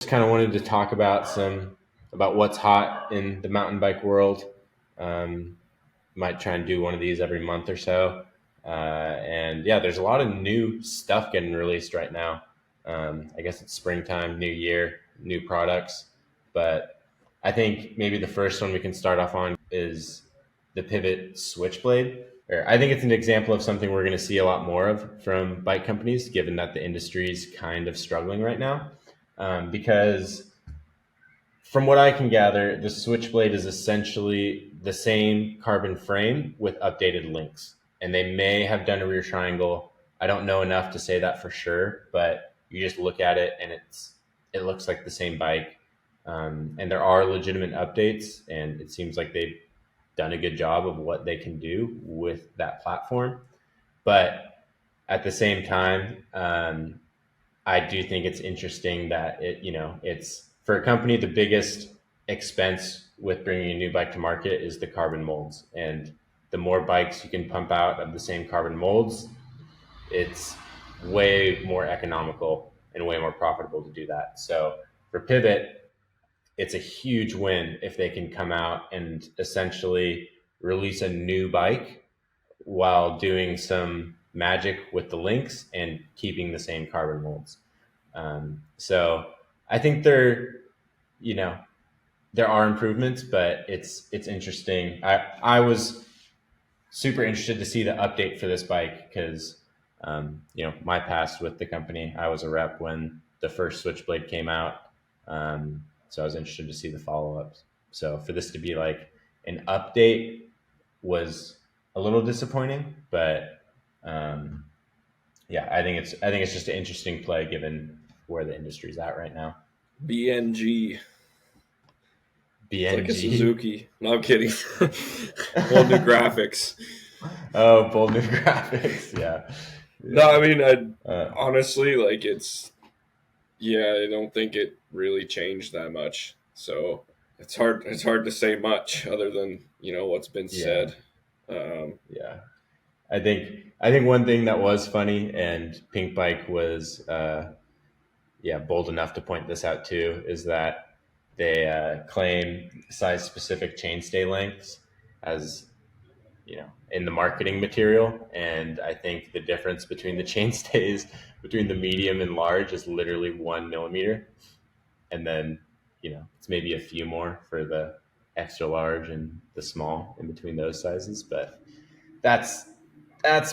Just kind of wanted to talk about what's hot in the mountain bike world. Um, might try and do one of these every month or so. And yeah, there's a lot of new stuff getting released right now. I guess it's springtime, new year, new products. But I think maybe the first one we can start off on is the Pivot Switchblade. Or I think it's an example of something we're going to see a lot more of from bike companies, given that the industry is kind of struggling right now. Because from what I can gather, the Switchblade is essentially the same carbon frame with updated links. And they may have done a rear triangle. I don't know enough to say that for sure, but you just look at it and it looks like the same bike. And there are legitimate updates, and it seems like they've done a good job of what they can do with that platform. But at the same time, I do think it's interesting that it's for a company, the biggest expense with bringing a new bike to market is the carbon molds. And the more bikes you can pump out of the same carbon molds, it's way more economical and way more profitable to do that. So for Pivot, it's a huge win if they can come out and essentially release a new bike while doing some magic with the links and keeping the same carbon molds. So I think you know, there are improvements, but it's interesting. I was super interested to see the update for this bike because, my past with the company, I was a rep when the first Switchblade came out. So I was interested to see the follow-ups. So for this to be like an update was a little disappointing, but yeah, I think it's just an interesting play given where the industry's at right now. BNG. It's like a BNG. Suzuki. No, I'm kidding. Whole new graphics. Oh, bold new graphics. Yeah. No, I mean, honestly, like I don't think it really changed that much. So it's hard to say much other than what's been Yeah. said. Um, Yeah. I think one thing that was funny, and Pink Bike was bold enough to point this out too, is that they claim size specific chainstay lengths as in the marketing material. And I think the difference between the chainstays between the medium and large is literally 1 millimeter. And then, it's maybe a few more for the extra large and the small in between those sizes. But that's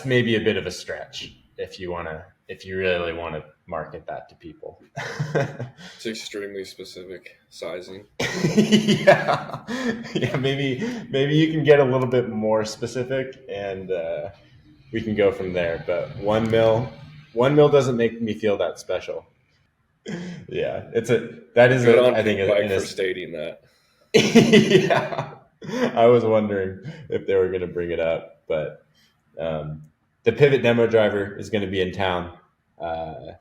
maybe a bit of a stretch if you really want to market that to people. it's extremely specific sizing. Yeah, yeah. Maybe you can get a little bit more specific, and we can go from there. But 1 mil doesn't make me feel that special. Yeah, Good on I think Pink Bike for stating that. yeah. I was wondering if they were going to bring it up, but the Pivot demo driver is going to be in town uh,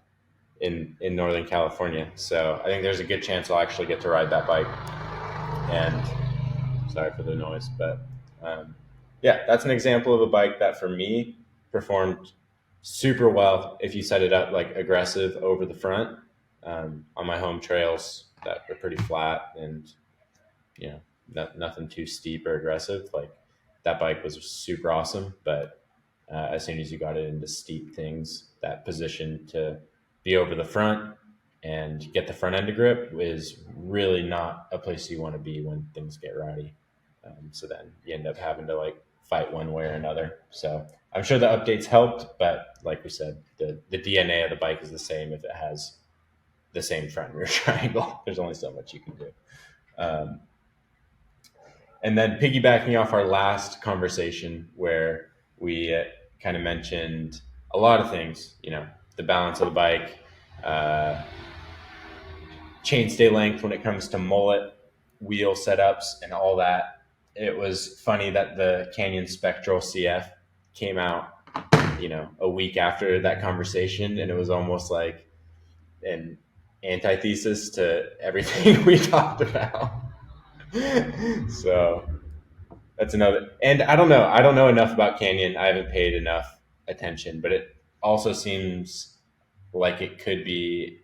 in Northern California, so I think there's a good chance I'll actually get to ride that bike. And sorry for the noise, but yeah, that's an example of a bike that for me performed super well if you set it up like aggressive over the front on my home trails that are pretty flat and nothing too steep or aggressive. Like that bike was super awesome, but as soon as you got it into steep things, that position to be over the front and get the front end of grip is really not a place you want to be when things get rowdy. So then you end up having to like fight one way or another. So I'm sure the updates helped, but like we said, the DNA of the bike is the same if it has the same front and rear triangle. There's only so much you can do. Um, and then piggybacking off our last conversation where we kind of mentioned a lot of things, the balance of the bike, uh, chainstay length when it comes to mullet, wheel setups, and all that. It was funny that the Canyon Spectral CF came out, a week after that conversation, and it was almost like an antithesis to everything we talked about. So that's another. And I don't know enough about Canyon. I haven't paid enough attention, but it also seems like it could be,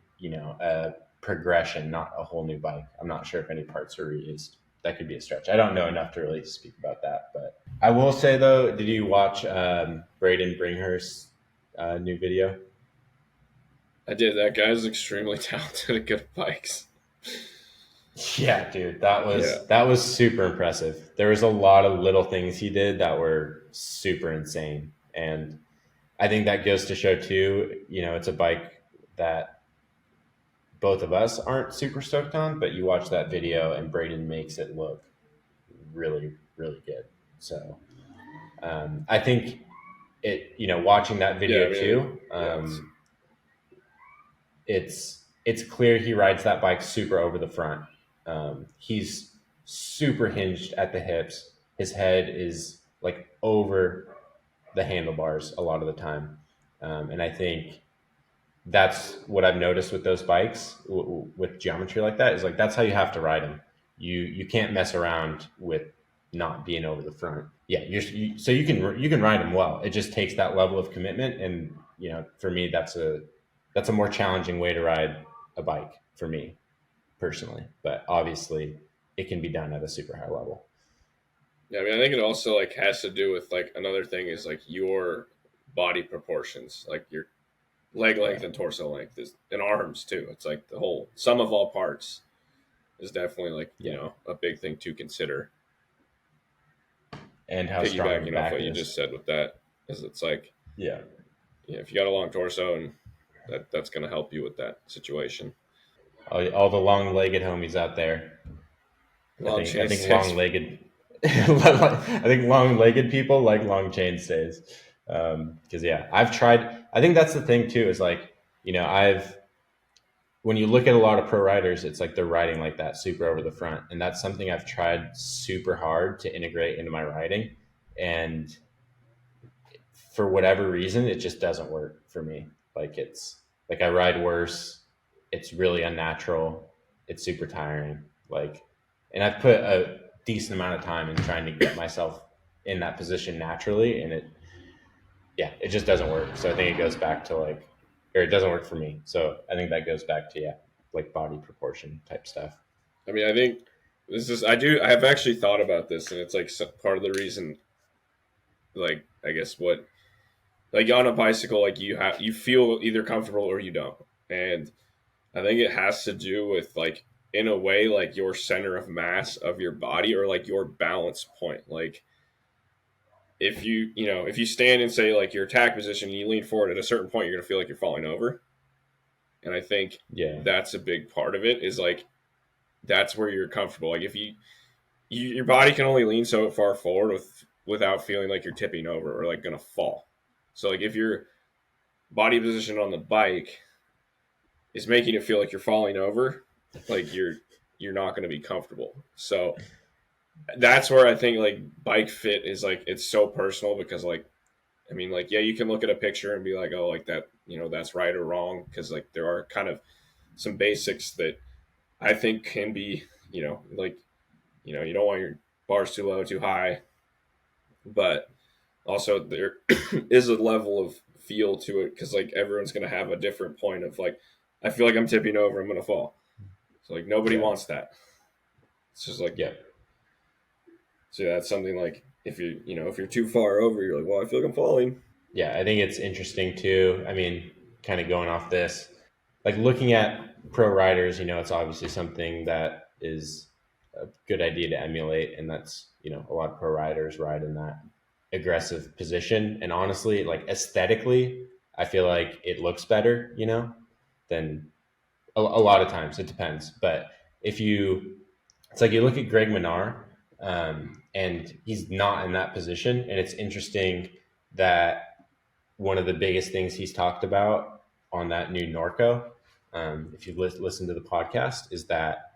progression, not a whole new bike. I'm not sure if any parts are reused. That could be a stretch. I don't know enough to really speak about that, but I will say though, did you watch Brayden Bringhursts' new video? I did. That guy's extremely talented at good bikes. Yeah, dude, that was super impressive. There was a lot of little things he did that were super insane, and I think that goes to show too. It's a bike that both of us aren't super stoked on, but you watch that video and Brayden makes it look really, really good. So I think watching that video too, it's clear he rides that bike super over the front. He's super hinged at the hips. His head is like over the handlebars a lot of the time. And I think that's what I've noticed with those bikes with geometry like that is like, that's how you have to ride them. You can't mess around with not being over the front. Yeah. So you can ride them well. It just takes that level of commitment. And, for me, that's a more challenging way to ride a bike for me personally, but obviously it can be done at a super high level. Yeah. I think it also like has to do with like another thing is like your body proportions, like your leg length and torso length and arms too. It's like the whole sum of all parts is definitely like, a big thing to consider. And how strong off what you just said with that is it's like, if you got a long torso and that's going to help you with that situation. All the long-legged homies out there. I think long-legged I think long-legged people like long chainstays. Because I've tried. I think that's the thing too. Is like when you look at a lot of pro riders, it's like they're riding like that super over the front, and that's something I've tried super hard to integrate into my riding, and for whatever reason, it just doesn't work for me. Like it's like I ride worse. It's really unnatural. It's super tiring. And I've put a decent amount of time in trying to get myself in that position naturally, and it just doesn't work. So I think it goes back to or it doesn't work for me. So I think that goes back to body proportion type stuff. I mean, I think I have actually thought about this, and it's like part of the reason, like I guess what, like on a bicycle, like you feel either comfortable or you don't, and I think it has to do with like in a way like your center of mass of your body or like your balance point. Like if you stand and say like your attack position and you lean forward at a certain point, you're gonna feel like you're falling over. And I think that's a big part of it is like that's where you're comfortable. Like if your body can only lean so far forward without feeling like you're tipping over or like gonna fall. So like if your body position on the bike is making it feel like you're falling over, like you're not going to be comfortable. So that's where I think like bike fit is like it's so personal because like I mean like you can look at a picture and be like, oh, like that, that's right or wrong, because like there are kind of some basics that I think can be, like you don't want your bars too low, too high, but also there is a level of feel to it because like everyone's going to have a different point of like, I feel like I'm tipping over, I'm going to fall. So like nobody wants that. It's just like, so that's something like if you're too far over, you're like, well, I feel like I'm falling. Yeah, I think it's interesting too. I mean, kind of going off this, like looking at pro riders, it's obviously something that is a good idea to emulate, and that's a lot of pro riders ride in that aggressive position. And honestly, like aesthetically, I feel like it looks better, than a lot of times. It depends, but it's like you look at Greg Minnar, and he's not in that position, and it's interesting that one of the biggest things he's talked about on that new Norco, if you listen to the podcast, is that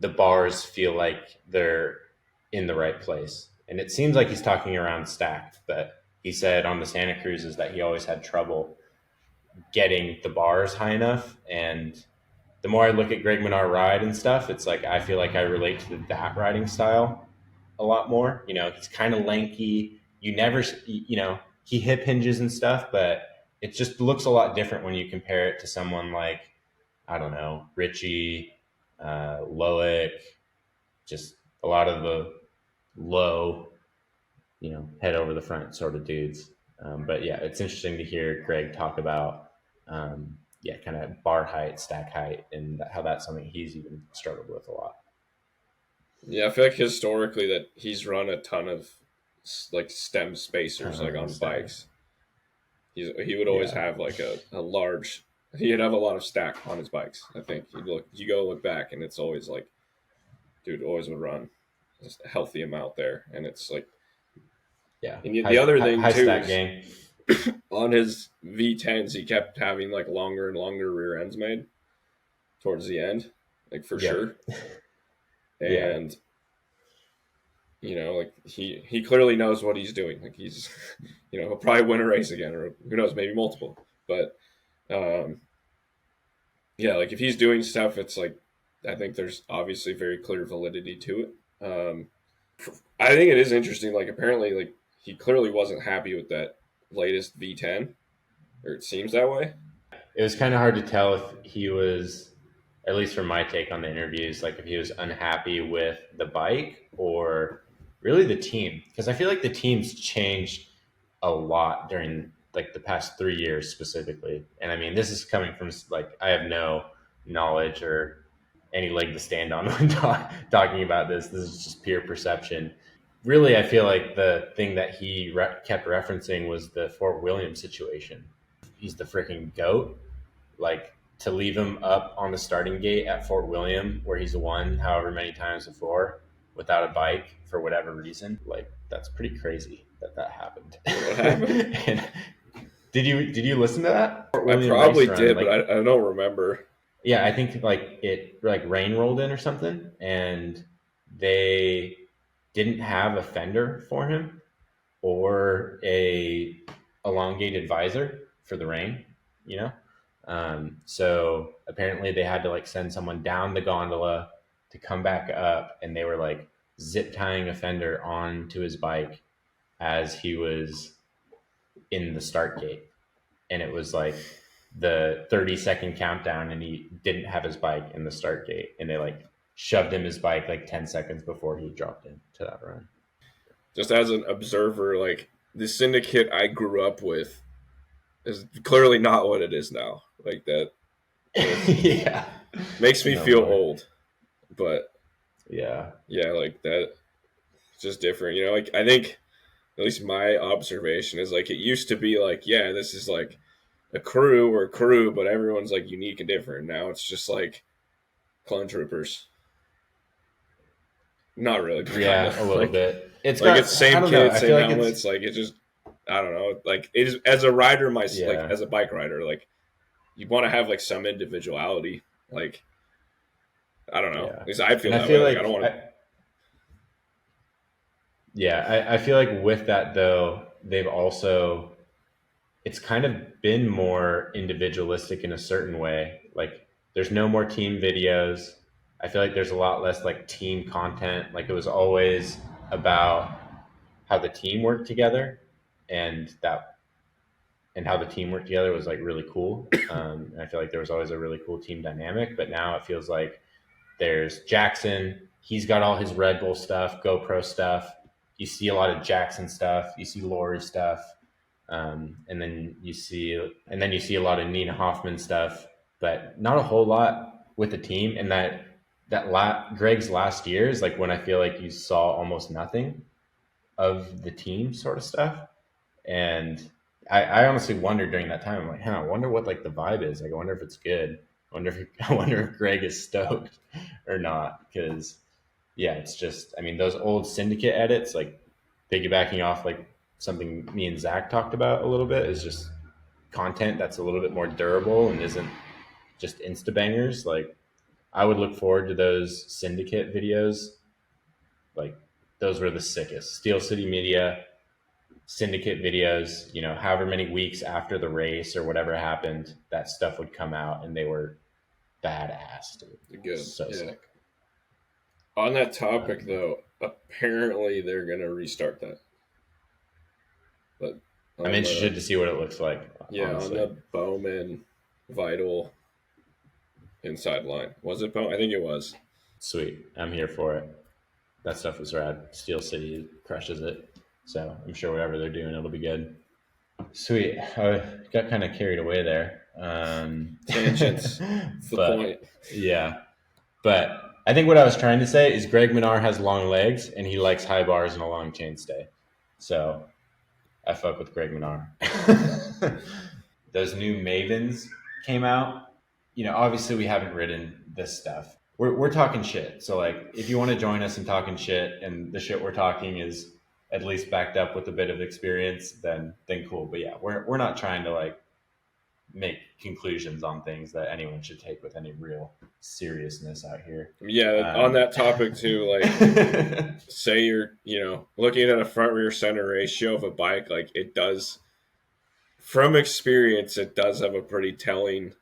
the bars feel like they're in the right place. And it seems like he's talking around stacked, but he said on the Santa Cruzes that he always had trouble getting the bars high enough. And the more I look at Greg Minnar ride and stuff, it's like I feel like I relate to that riding style a lot more. He's kind of lanky. You never, he hip hinges and stuff, but it just looks a lot different when you compare it to someone like, I don't know, Richie, Loic, just a lot of the low, head over the front sort of dudes. But yeah, it's interesting to hear Greg talk about, kind of bar height, stack height, and how that's something he's even struggled with a lot. Yeah, I feel like historically that he's run a ton of like stem spacers like on bikes. He would always have like a large. He'd have a lot of stack on his bikes. I think you go look back and it's always like, dude always would run just a healthy amount there, and it's like, And the other thing too is on his V10s he kept having like longer and longer rear ends made towards the end, like for sure. And like he clearly knows what he's doing. Like he's, he'll probably win a race again, or who knows, maybe multiple. But like if he's doing stuff, it's like, I think there's obviously very clear validity to it. I think it is interesting. Like apparently, like he clearly wasn't happy with that latest V10, or it seems that way. It was kind of hard to tell if he was, at least from my take on the interviews, like if he was unhappy with the bike or really the team, because I feel like the team's changed a lot during like the past 3 years specifically. And I mean, this is coming from like, I have no knowledge or any leg to stand on when talking about this. This is just pure perception. Really, I feel like the thing that he kept referencing was the Fort William situation. He's the freaking GOAT. Like, to leave him up on the starting gate at Fort William, where he's won however many times before, without a bike for whatever reason, like that's pretty crazy that happened. What happened? And did you listen to that? I probably did, but I don't remember. Yeah, I think like rain rolled in or something, and they didn't have a fender for him or a elongated visor for the rain, so apparently they had to like send someone down the gondola to come back up, and they were like zip tying a fender onto his bike as he was in the start gate. And it was like the 30-second countdown, and he didn't have his bike in the start gate, and they like shoved him his bike like 10 seconds before he dropped into that run. Just as an observer, like the Syndicate I grew up with is clearly not what it is now. Like that makes me feel old. But yeah, like that, it's just different. Like I think at least my observation is like it used to be like, this is like a crew, but everyone's like unique and different. Now it's just like clone troopers. Not really. Yeah, a little bit. It's like it's same kit, same helmets. Like it just, I don't know. Like it is, as a rider, like as a bike rider, like you want to have like some individuality. Like I don't know. At least I feel that way. Like I don't want to. I feel like with that though, they've also, it's kind of been more individualistic in a certain way. Like there's no more team videos. I feel like there's a lot less like team content. Like it was always about how the team worked together, and how the team worked together was like really cool. And I feel like there was always a really cool team dynamic, but now it feels like there's Jackson. He's got all his Red Bull stuff, GoPro stuff. You see a lot of Jackson stuff. You see Lori stuff. And then you see a lot of Nina Hoffman stuff, but not a whole lot with the team. And Greg's last year is like when I feel like you saw almost nothing of the team sort of stuff. And I honestly wondered during that time, I'm like, I wonder what like the vibe is. Like, I wonder if it's good. I wonder if Greg is stoked or not. Because it's just, I mean, those old Syndicate edits, like piggybacking off like something me and Zach talked about a little bit, is just content that's a little bit more durable and isn't just insta bangers. Like I would look forward to those Syndicate videos. Like those were the sickest. Steel City Media Syndicate videos, however many weeks after the race or whatever happened, that stuff would come out, and they were badass, dude. Good. So sick. On that topic, though, apparently they're going to restart that. But I'm interested to see what it looks like. Yeah, honestly. On the Bowman Vital inside line. Was it bone? I think it was. Sweet. I'm here for it. That stuff was rad. Steel City crushes it. So I'm sure whatever they're doing, it'll be good. Sweet. I got kind of carried away there. Tangents. That's the point. Yeah. But I think what I was trying to say is Greg Minnar has long legs and he likes high bars and a long chainstay. So I fuck with Greg Minnar. Those new Mavens came out. You know, obviously we haven't ridden this stuff. We're talking shit. So like, if you want to join us in talking shit, and the shit we're talking is at least backed up with a bit of experience, then cool. But yeah, we're not trying to like make conclusions on things that anyone should take with any real seriousness out here. Yeah, on that topic too, like say you're, looking at a front rear center ratio of a bike, like it does, from experience, it does have a pretty telling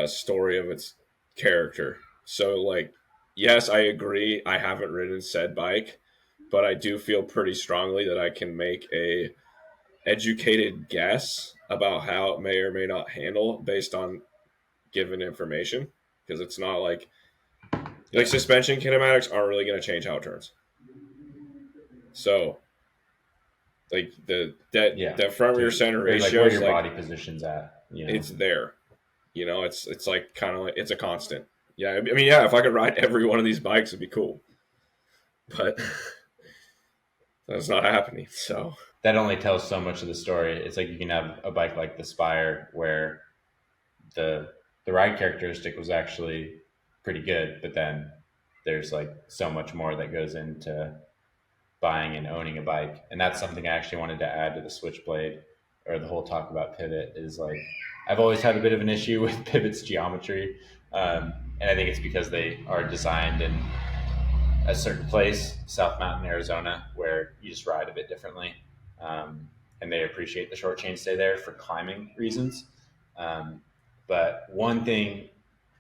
story of its character. So like, yes, I agree, I haven't ridden said bike, but I do feel pretty strongly that I can make a educated guess about how it may or may not handle based on given information, because it's not like suspension kinematics aren't really going to change how it turns. So like that front rear center ratio, like where your body position's at, it's there. It's like kind of like it's a constant. Yeah, I mean, yeah, if I could ride every one of these bikes, it'd be cool, but that's not happening. So that only tells so much of the story. It's like you can have a bike like the Spire where the ride characteristic was actually pretty good, but then there's like so much more that goes into buying and owning a bike. And that's something I actually wanted to add to the switchblade, or the whole talk about pivot, is like I've always had a bit of an issue with pivot's geometry. And I think it's because they are designed in a certain place, South Mountain, Arizona, where you just ride a bit differently. And they appreciate the short chainstay there for climbing reasons. But one thing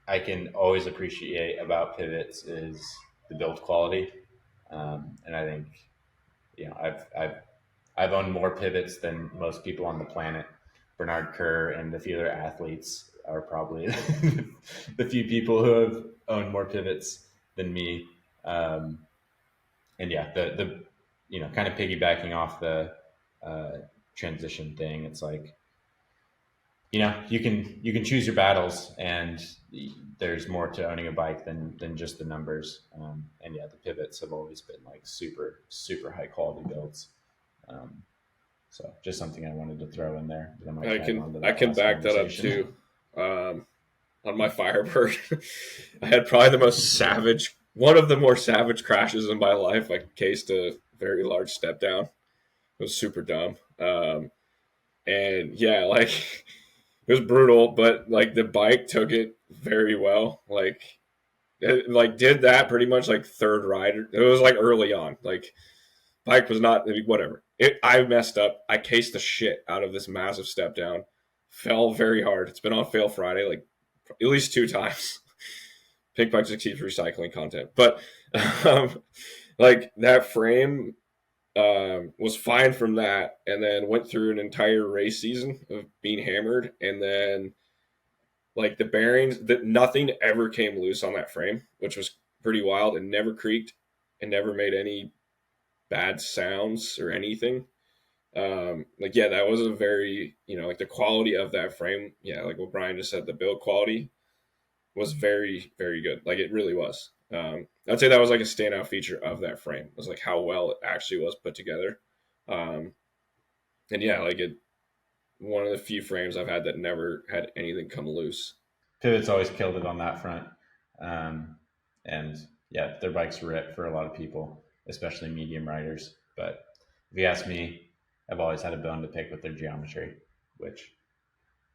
I can always appreciate about pivots is the build quality. And I think, I've owned more pivots than most people on the planet. Bernard Kerr and a few other athletes are probably the few people who have owned more pivots than me. And yeah, the kind of piggybacking off the transition thing, it's like, you can choose your battles, and there's more to owning a bike than just the numbers. And yeah, the pivots have always been like super, super high quality builds. So just something I wanted to throw in there. I can back that up too. On my Firebird, I had probably one of the more savage crashes in my life. I cased a very large step down. It was super dumb. And yeah, like it was brutal, but like the bike took it very well. Like it did that pretty much like third ride. It was like early on. Like bike was not whatever. I messed up. I cased the shit out of this massive step down. Fell very hard. It's been on Fail Friday like at least 2 times. Pink Bike just keeps recycling content. But like that frame was fine from that, and then went through an entire race season of being hammered, and then like the bearings, that nothing ever came loose on that frame, which was pretty wild, and never creaked and never made any bad sounds or anything. That was a very, like the quality of that frame. Yeah. Like what Brian just said, the build quality was very, very good. Like it really was. I'd say that was like a standout feature of that frame, was like how well it actually was put together. And yeah, like one of the few frames I've had that never had anything come loose. Pivot's always killed it on that front. And yeah, their bikes rip for a lot of people, especially medium riders. But if you ask me, I've always had a bone to pick with their geometry, which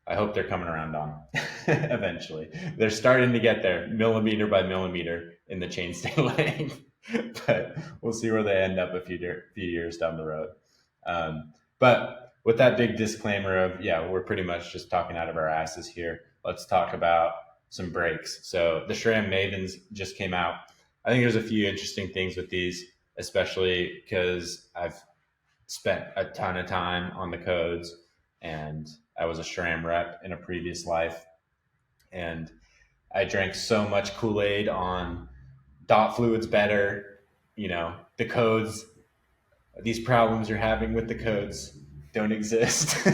I hope they're coming around on eventually. They're starting to get there millimeter by millimeter in the chainstay length, but we'll see where they end up a few years down the road. But with that big disclaimer of, we're pretty much just talking out of our asses here. Let's talk about some brakes. So the Sram Mavens just came out. I think there's a few interesting things with these, especially because I've spent a ton of time on the codes, and I was a SRAM rep in a previous life. And I drank so much Kool-Aid on dot fluid's better, the codes, these problems you're having with the codes don't exist.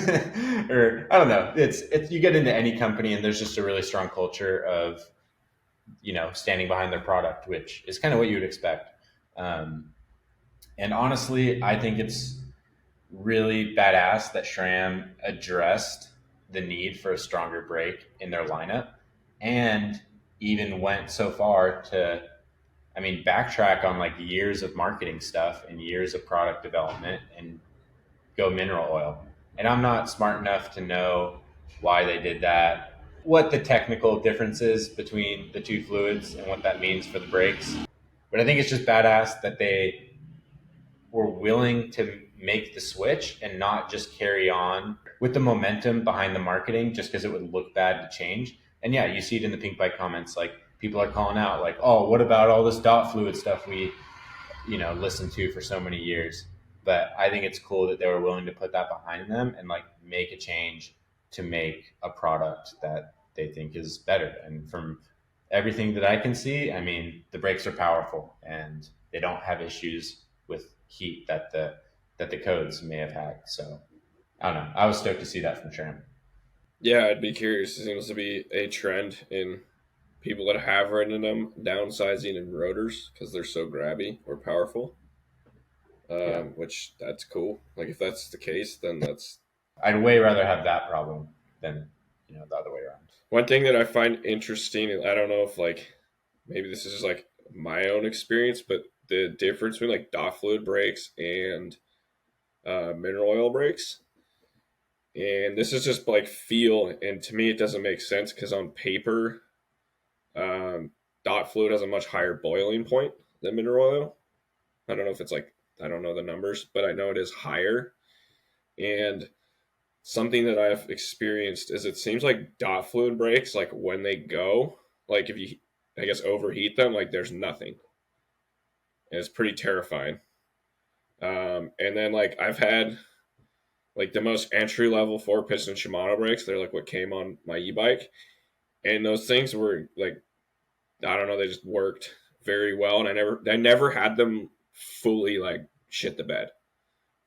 Or I don't know. It's you get into any company and there's just a really strong culture of, standing behind their product, which is kind of what you would expect. Um, and honestly, I think it's really badass that SRAM addressed the need for a stronger brake in their lineup and even went so far to, backtrack on like years of marketing stuff and years of product development and go mineral oil. And I'm not smart enough to know why they did that, what the technical difference is between the two fluids and what that means for the brakes. But I think it's just badass that they were willing to make the switch and not just carry on with the momentum behind the marketing just because it would look bad to change. And yeah, you see it in the Pink Bike comments, like people are calling out like, oh, what about all this dot fluid stuff we, listened to for so many years? But I think it's cool that they were willing to put that behind them and like make a change to make a product that they think is better. And from everything that I can see, the brakes are powerful and they don't have issues with heat that the codes may have had. So I don't know. I was stoked to see that from Sram. Yeah, I'd be curious. It seems to be a trend in people that have ridden them downsizing in rotors because they're so grabby or powerful. Yeah. Which that's cool. Like if that's the case, then that's. I'd way rather have that problem than the other way around. One thing that I find interesting, and I don't know if like maybe this is just like my own experience, but the difference between like dot fluid brakes and mineral oil brakes. And this is just like feel, and to me it doesn't make sense because on paper, dot fluid has a much higher boiling point than mineral oil. I don't know if it's like, I don't know the numbers, but I know it is higher. And something that I've experienced is it seems like dot fluid brakes, like when they go, like if you, I guess, overheat them, like there's nothing. And it's pretty terrifying. And then like I've had like the most entry level 4-piston Shimano brakes. They're like what came on my e-bike. And those things were like, I don't know, they just worked very well. And I never had them fully like shit the bed.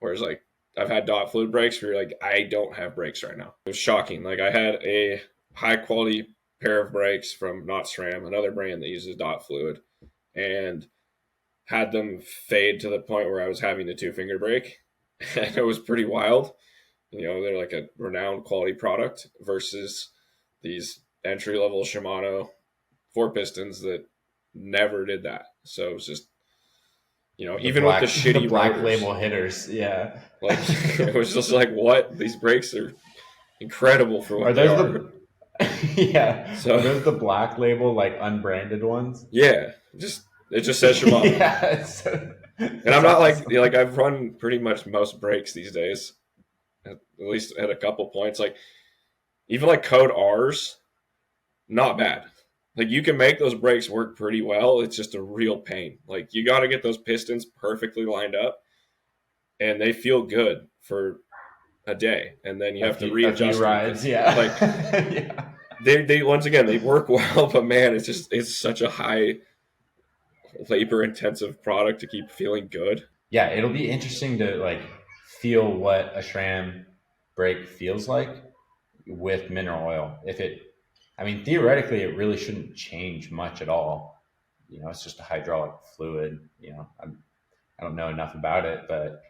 Whereas like I've had dot fluid brakes where you're like, I don't have brakes right now. It was shocking. Like I had a high quality pair of brakes from not SRAM, another brand that uses dot fluid, and had them fade to the point where I was having the 2-finger brake. And it was pretty wild. They're like a renowned quality product versus these entry level Shimano 4-pistons that never did that. So it was just, even with the shitty the black rotors, label hitters, yeah. Like it was just like, what? These brakes are incredible for what they are. Yeah. So are those the black label like unbranded ones? Yeah, it just says Shimano. Yeah. And I'm not awesome. like I've run pretty much most brakes these days, at least at a couple points. Like even like code R's, not bad. Like you can make those brakes work pretty well. It's just a real pain. Like you got to get those pistons perfectly lined up, and they feel good for a day, and then you have to readjust a few rides. Yeah, like yeah. They once again they work well, but man, it's such a high labor intensive product to keep feeling good. Yeah, it'll be interesting to like feel what a SRAM brake feels like with mineral oil. Theoretically, it really shouldn't change much at all. It's just a hydraulic fluid. I don't know enough about it, but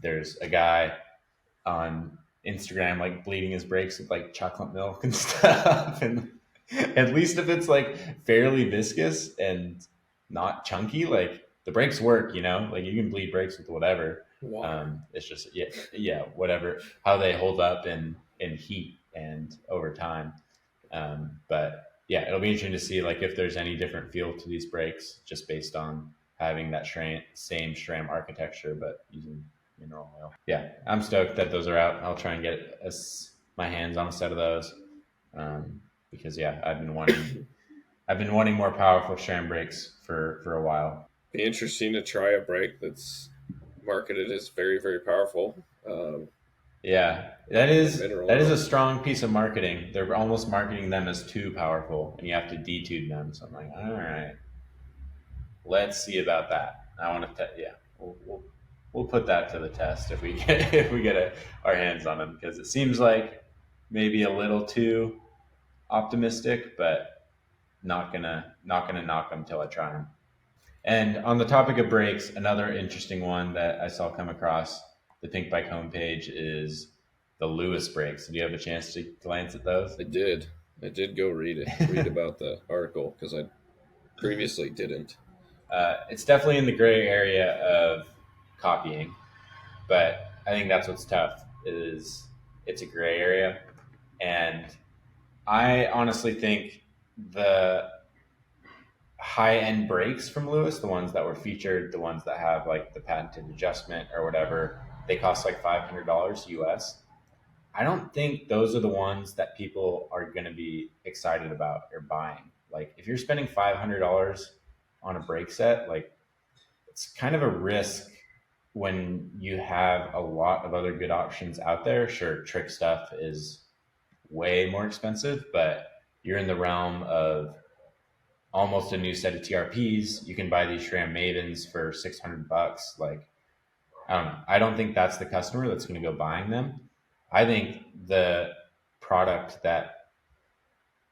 there's a guy on Instagram like bleeding his brakes with like chocolate milk and stuff. And at least if it's like fairly viscous and not chunky, like the brakes work, like you can bleed brakes with whatever. It's just, whatever, how they hold up in heat and over time. But yeah, it'll be interesting to see like if there's any different feel to these brakes just based on having that same SRAM architecture, but using mineral oil. Yeah, I'm stoked that those are out. I'll try and get my hands on a set of those because I've been wanting more powerful SRAM brakes for a while. Be interesting to try a brake that's marketed as very, very powerful. Yeah, Mineral that is oil. a strong piece of marketing. They're almost marketing them as too powerful, and you have to detune them. So I'm like, all right, let's see about that. I want to, yeah, we'll put that to the test if we get if we get our hands on them because it seems like maybe a little too optimistic, but not gonna knock them till I try them. And on the topic of brakes, another interesting one that I saw come across the Pink Bike homepage is the Lewis brakes. Do you have a chance to glance at those? I did. I did go read about the article because I previously didn't. It's definitely in the gray area of copying, but I think that's what's tough is it's a gray area, and I honestly think the high end brakes from Lewis, the ones that were featured, the ones that have like the patented adjustment or whatever, they cost like $500 US. I don't think those are the ones that people are going to be excited about or buying. Like if you're spending $500 on a brake set, like it's kind of a risk when you have a lot of other good options out there. Sure, trick stuff is way more expensive, but you're in the realm of almost a new set of TRPs. You can buy these Sram Mavens for $600. Like, I don't know. I don't think that's the customer that's going to go buying them. I think the product that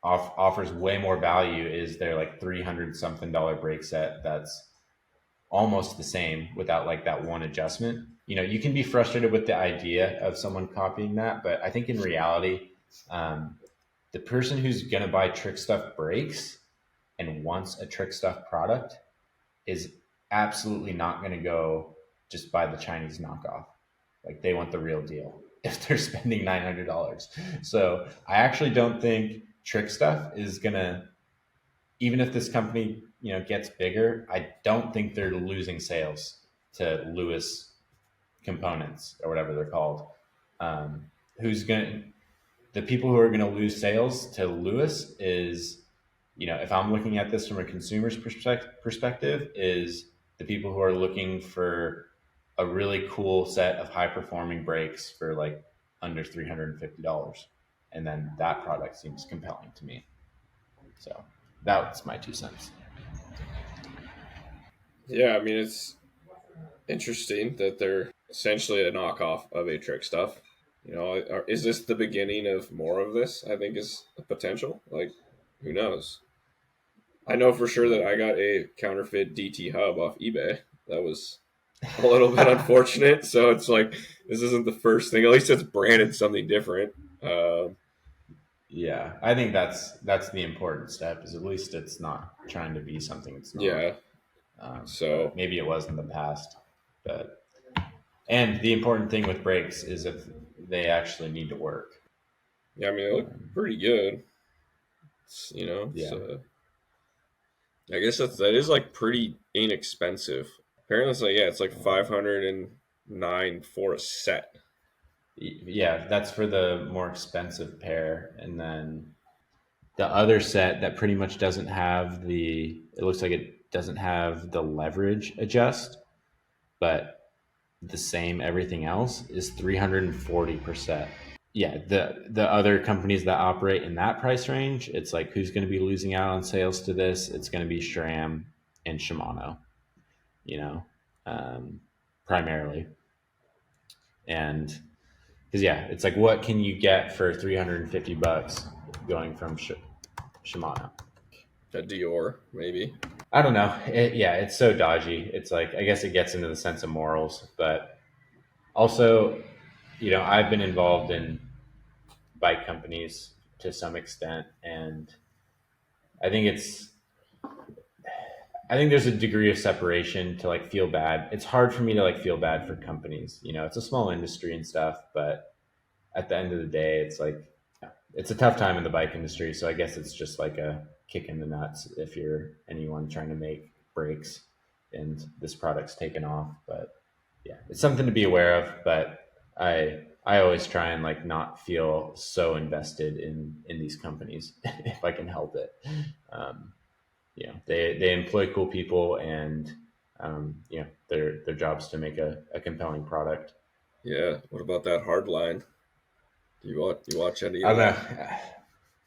offers way more value is their like 300 something dollar brake set that's almost the same without like that one adjustment. You know, you can be frustrated with the idea of someone copying that, but I think in reality, um, the person who's going to buy trick stuff brakes and wants a trick stuff product is absolutely not going to go just buy the Chinese knockoff. Like they want the real deal if they're spending $900. So I actually don't think trick stuff is going to, even if this company, you know, gets bigger, I don't think they're losing sales to Lewis components or whatever they're called. Who's going to, the people who are going to lose sales to Lewis is, you know, if I'm looking at this from a consumer's perspective, is the people who are looking for a really cool set of high performing brakes for like under $350. And then that product seems compelling to me. So that's my 2 cents. Yeah, I mean it's interesting that they're essentially a knockoff of a trick stuff. You know, is this the beginning of more of this? I think is a potential. Like, who knows? I know for sure that I got a counterfeit DT hub off eBay. That was a little bit unfortunate. So it's like this isn't the first thing. At least it's branded something different. Yeah, I think that's the important step. Is at least it's not trying to be something it's not. Yeah. But So maybe it was in the past. But and the important thing with brakes is if they actually need to work. yeah, I mean, they look pretty good. You know, Yeah, so I guess that is like pretty inexpensive. Apparently, it's like yeah, it's like 509 for a set. yeah, that's for the more expensive pair, and then the other set that pretty much doesn't have the. It looks like it doesn't have the leverage adjust, but the same everything else is 340%. Yeah, the other companies that operate in that price range, it's like who's going to be losing out on sales to this? It's going to be Sram and Shimano, you know, um, primarily. And because yeah, it's like what can you get for $350 going from Shimano? A Dior, maybe. I don't know. Yeah, it's so dodgy. It's like I guess it gets into the sense of morals, but also, you know, I've been involved in bike companies to some extent, and I think it's I think there's a degree of separation to like feel bad. It's hard for me to like feel bad for companies. You know, it's a small industry and stuff, but at the end of the day, it's like it's a tough time in the bike industry. So I guess it's just like a kick in the nuts if you're anyone trying to make brakes and this product's taken off. But yeah, it's something to be aware of. But I always try and like not feel so invested in these companies if I can help it. Um, you know, they employ cool people, and you know, their job's to make a compelling product. Yeah. What about that Hardline? You watch any I of don't that? know.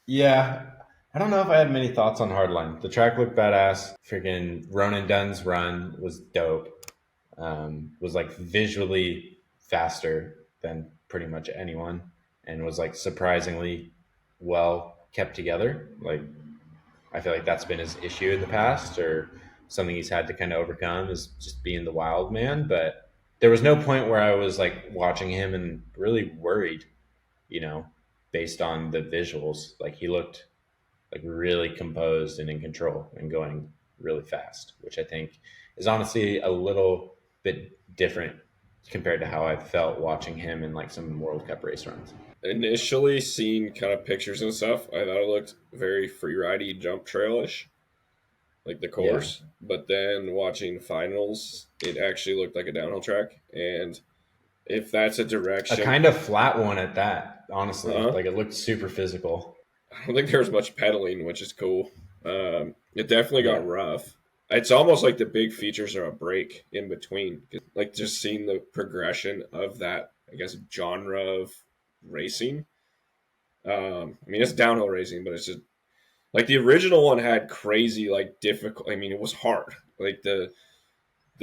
Yeah, I don't know if I had many thoughts on Hardline. The track looked badass. Freaking Ronan Dunn's run was dope. Was like visually faster than pretty much anyone, and was like surprisingly well kept together. Like I feel like that's been his issue in the past, or something he's had to kind of overcome is just being the wild man. But there was no point where I was like watching him and really worried, you know, based on the visuals. Like he looked like really composed and in control and going really fast, which I think is honestly a little bit different compared to how I felt watching him in like some World Cup race runs. Initially, seeing kind of pictures and stuff, I thought it looked very freeridey jump trailish, like the Yeah, course. But then watching finals, it actually looked like a downhill track. And if that's a a direction, kind of flat one at that. Honestly, uh, like it looked super physical. I don't think there was much pedaling, which is cool. It definitely Yeah, got rough. It's almost like the big features are a break in between. Like just seeing the progression of that, I guess, genre of racing. I mean, it's downhill racing, but it's just like the original one had crazy, like difficult. I mean, it was hard. Like the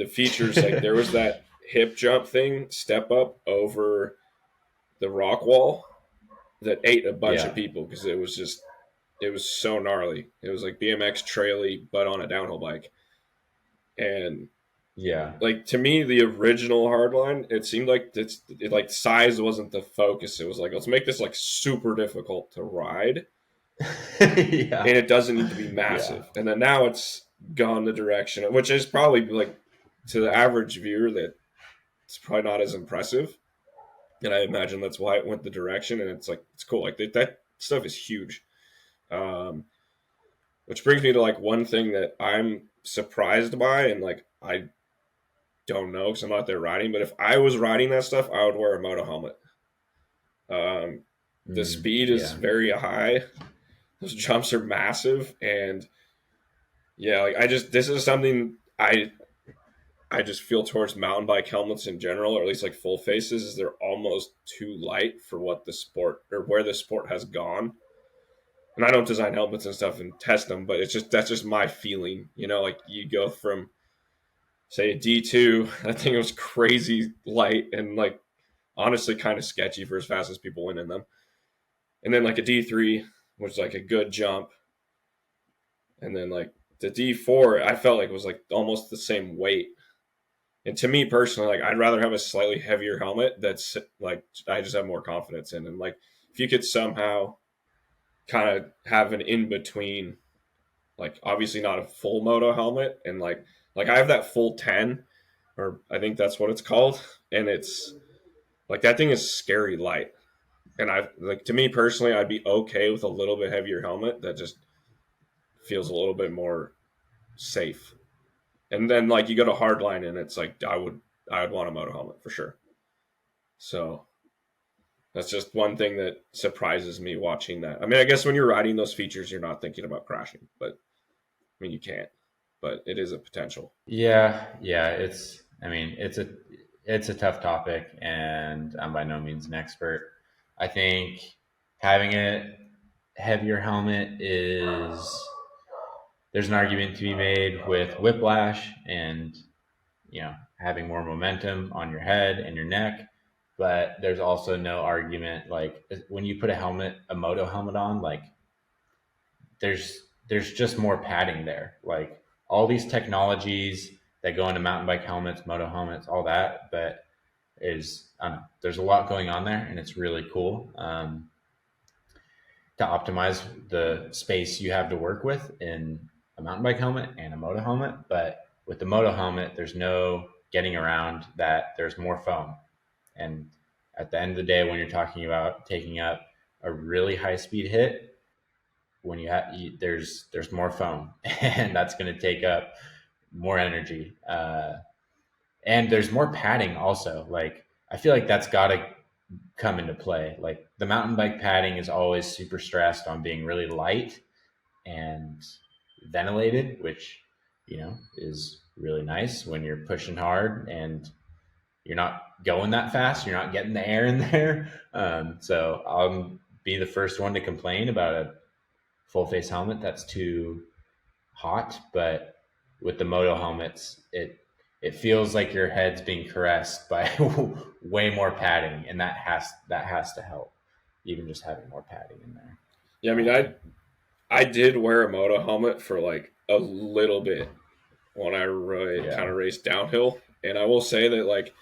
features, like there was that hip jump thing, step up over the rock wall that ate a bunch of yeah, people because it was so gnarly. It was like BMX traily, but on a downhill bike. And yeah, like to me, the original Hardline, it seemed like like size wasn't the focus. It was like let's make this like super difficult to ride, yeah, and it doesn't need to be yeah, massive. And then now it's gone the direction, which is probably like to the average viewer that it's probably not as impressive. And I imagine that's why it went the direction. And it's like it's cool. Like that stuff is huge. Um, which brings me to like one thing that I'm surprised by, and like I don't know because I'm not there riding. But if I was riding that stuff, I would wear a moto helmet. The speed is yeah. very high. Those jumps are massive, and yeah, like I just this is something I just feel towards mountain bike helmets in general, or at least like full faces, is they're almost too light for what the sport or where the sport has gone. And I don't design helmets and stuff and test them, but it's just that's just my feeling. You know, like you go from say a D2, I think it was crazy light and like honestly kind of sketchy for as fast as people went in them, and then like a D3, which is like a good jump, and then like the D4, I felt like was like almost the same weight. And to me personally, like I'd rather have a slightly heavier helmet that's like I just have more confidence in. And like if you could somehow kind of have an in between, like obviously not a full moto helmet, and like I have that full 10, or I think that's what it's called, and it's like that thing is scary light. And I like to me personally, I'd be okay with a little bit heavier helmet that just feels a little bit more safe. And then like you go to hardline and it's like I would want a moto helmet for sure. So that's just one thing that surprises me watching that. I mean, I guess when you're riding those features, you're not thinking about crashing, but I mean, you can't, but it is a potential. Yeah, yeah, it's. I mean, it's a tough topic, and I'm by no means an expert. I think having a heavier helmet is there's an argument to be made with whiplash and having more momentum on your head and your neck, but there's also no argument like when you put a moto helmet on, like there's just more padding there. Like all these technologies that go into mountain bike helmets, moto helmets, all that, but is I don't know, there's a lot going on there, and it's really cool to optimize the space you have to work with in a mountain bike helmet and a moto helmet. But with the moto helmet, there's no getting around that. There's more foam, and at the end of the day, when you're talking about taking up a really high speed hit, when there's more foam, and that's going to take up more energy, and there's more padding also. Like I feel like that's got to come into play. Like the mountain bike padding is always super stressed on being really light and ventilated, which is really nice when you're pushing hard and you're not going that fast. You're not getting the air in there. So I'll be the first one to complain about a full face helmet that's too hot. But with the Moto helmets, it feels like your head's being caressed by way more padding, and that has to help. Even just having more padding in there. Yeah, I mean, I did wear a Moto helmet for like a little bit when I kind of raced downhill, and I will say that like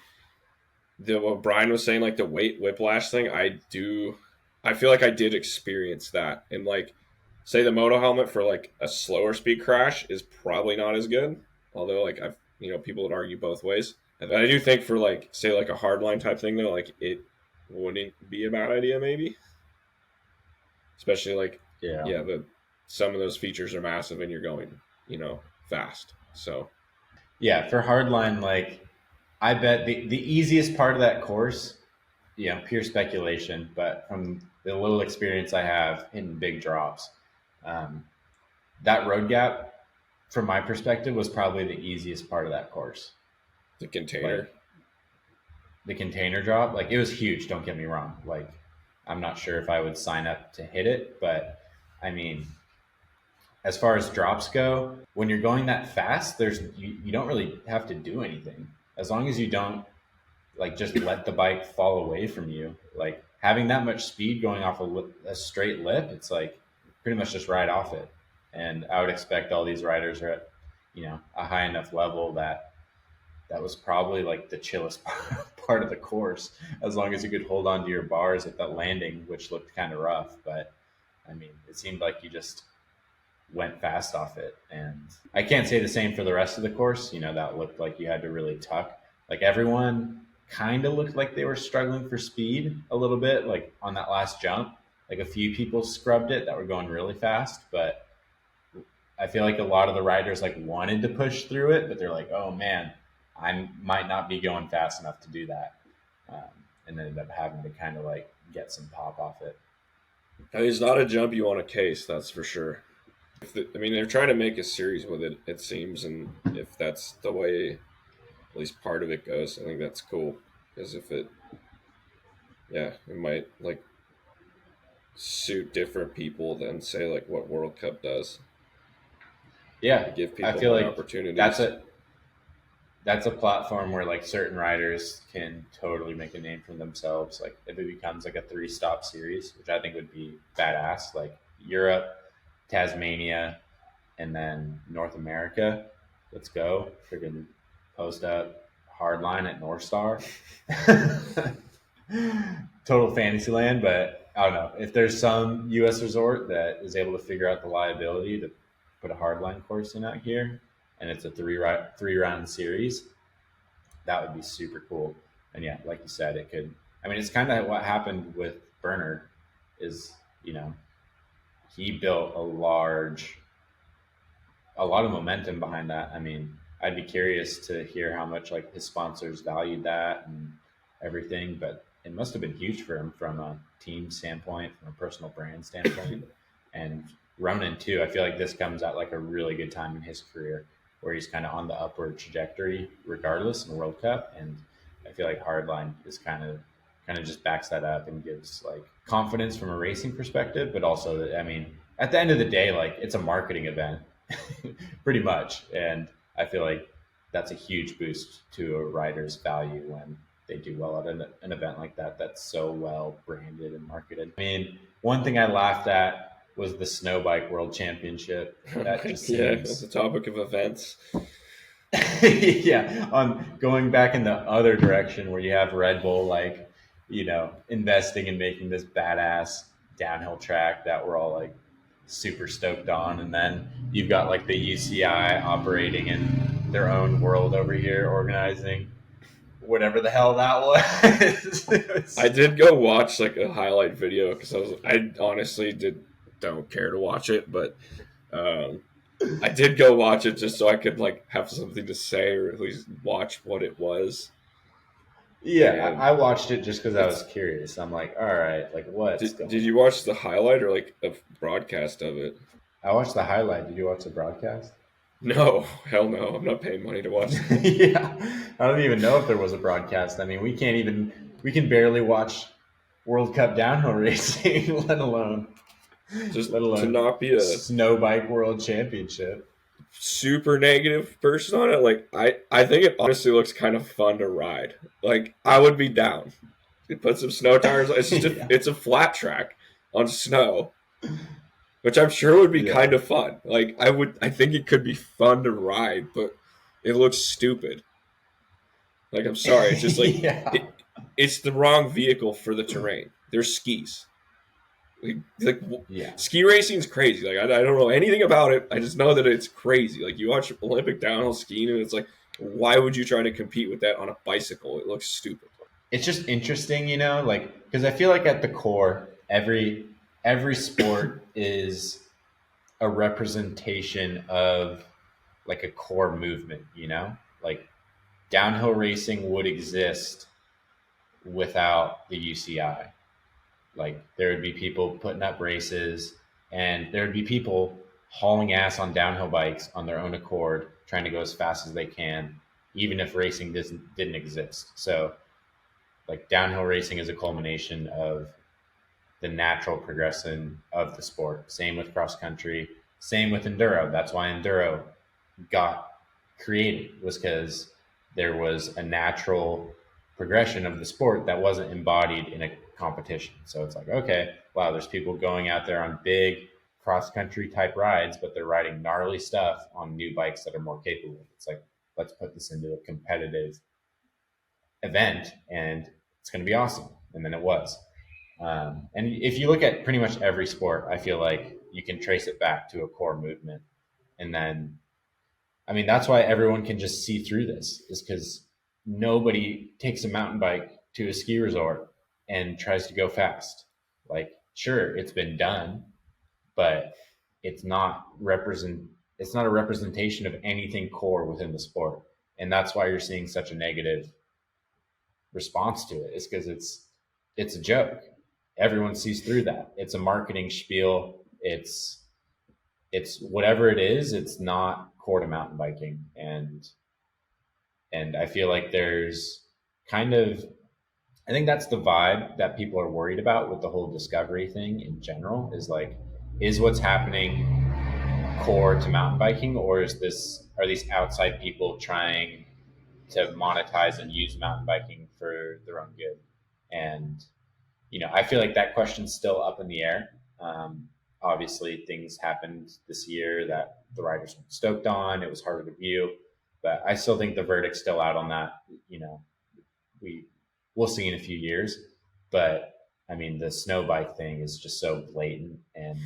what Brian was saying, like the weight whiplash thing, I feel like I did experience that, and like say the Moto helmet for like a slower speed crash is probably not as good, although like I've people would argue both ways. And I do think for like say like a hardline type thing though, like it wouldn't be a bad idea maybe, especially like some of those features are massive and you're going fast. So yeah, for hardline, like I bet the easiest part of that course, pure speculation, but from the little experience I have in big drops, that road gap, from my perspective, was probably the easiest part of that course. The container. Like, the container drop, like it was huge, don't get me wrong. Like I'm not sure if I would sign up to hit it, but I mean, as far as drops go, when you're going that fast, you don't really have to do anything. As long as you don't like just let the bike fall away from you. Like having that much speed going off a straight lip, it's like pretty much just ride off it. And I would expect all these riders are at, a high enough level that was probably like the chillest part of the course, as long as you could hold on to your bars at that landing, which looked kind of rough. But I mean, it seemed like you just went fast off it. And I can't say the same for the rest of the course. That looked like you had to really tuck. Like everyone kind of looked like they were struggling for speed a little bit, like on that last jump. Like a few people scrubbed it that were going really fast, but I feel like a lot of the riders like wanted to push through it, but they're like, oh man, I might not be going fast enough to do that. And ended up having to kind of like get some pop off it. It's not a jump you want to case, that's for sure. They're trying to make a series with it, it seems, and if that's the way at least part of it goes, I think that's cool. Because if it might like suit different people than say like what World Cup does. Yeah, give people I feel like opportunities. That's a platform where like certain riders can totally make a name for themselves. Like if it becomes like a 3-stop series, which I think would be badass, like Europe, Tasmania, and then North America. Let's go. Freaking post up hardline at North Star. Total fantasy land, but I don't know. If there's some US resort that is able to figure out the liability to put a hardline course in out here, and it's a three-round series, that would be super cool. And yeah, like you said, it could. I mean, it's kind of what happened with Bernard. Is he built a lot of momentum behind that. I mean, I'd be curious to hear how much like his sponsors valued that and everything, but it must have been huge for him from a team standpoint, from a personal brand standpoint, and Ronan too. I feel like this comes at like a really good time in his career, where he's kind of on the upward trajectory regardless in the World Cup. And I feel like Hardline is kind of just backs that up and gives like confidence from a racing perspective, but also that, I mean, at the end of the day, like it's a marketing event pretty much. And I feel like that's a huge boost to a rider's value when they do well at an event like that, that's so well branded and marketed. I mean, one thing I laughed at was the Snow Bike World Championship. That just that's the topic of events. Yeah, on going back in the other direction where you have Redbull, like, investing and making this badass downhill track that we're all like super stoked on. And then you've got like the UCI operating in their own world over here, organizing whatever the hell that was. I did go watch like a highlight video because I honestly don't care to watch it, but I did go watch it just so I could like have something to say or at least watch what it was. Yeah, I watched it just because I was curious. I'm like, all right, like what? Did you watch the highlight or like a broadcast of it? I watched the highlight. Did you watch the broadcast? No, hell no. I'm not paying money to watch. Yeah, I don't even know if there was a broadcast. I mean, we can barely watch World Cup downhill racing, let alone Just to not be a snow bike world championship. super negative person on it. Like I think it honestly looks kind of fun to ride. Like I would be down. You put some snow tires. It's just it's a flat track on snow, which I'm sure would be kind of fun. Like I think it could be fun to ride, but it looks stupid. Like I'm sorry, it's just like it's the wrong vehicle for the terrain. There's skis. Ski racing is crazy. Like I don't know anything about it. I just know that it's crazy. Like you watch Olympic downhill skiing, and it's like, why would you try to compete with that on a bicycle? It looks stupid. It's just interesting, you know, like because I feel like at the core, every sport is a representation of like a core movement. You know, like downhill racing would exist without the UCI. Like there would be people putting up races, and there would be people hauling ass on downhill bikes on their own accord, trying to go as fast as they can, even if racing didn't exist. So like downhill racing is a culmination of the natural progression of the sport. Same with cross country, same with enduro. That's why enduro got created, was because there was a natural progression of the sport that wasn't embodied in a competition. So it's like, okay, wow, there's people going out there on big cross country type rides, but they're riding gnarly stuff on new bikes that are more capable. It's like, let's put this into a competitive event and it's going to be awesome. And then it was. And if you look at pretty much every sport, I feel like you can trace it back to a core movement. And then, I mean, that's why everyone can just see through this, is because nobody takes a mountain bike to a ski resort and tries to go fast. Like, sure, it's been done, but it's not a representation of anything core within the sport. And that's why you're seeing such a negative response to it, is because it's a joke. Everyone sees through that. It's a marketing spiel. It's whatever it is. It's not core to mountain biking, and I feel like there's kind of, I think that's the vibe that people are worried about with the whole discovery thing in general, is like, is what's happening core to mountain biking, or are these outside people trying to monetize and use mountain biking for their own good? And you know, I feel like that question's still up in the air. Obviously, things happened this year that the riders weren't stoked on. It was harder to view, but I still think the verdict's still out on that. You know, we'll see in a few years. But I mean, the snow bike thing is just so blatant and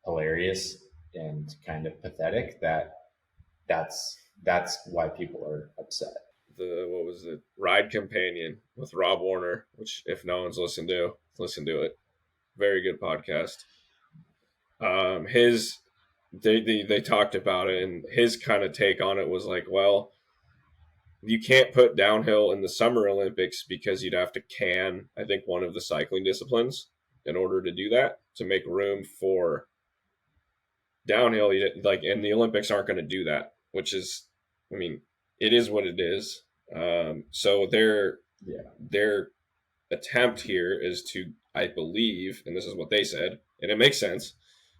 hilarious and kind of pathetic that that's why people are upset. What was it? Ride Companion with Rob Warner, which if no one's listened to, listen to it. Very good podcast. They talked about it, and his kind of take on it was like, well, you can't put downhill in the Summer Olympics because you'd have to can, I think, one of the cycling disciplines in order to do that, to make room for downhill. Like, and the Olympics aren't going to do that, which is, I mean, it is what it is. So their attempt here is to, I believe, and this is what they said, and it makes sense,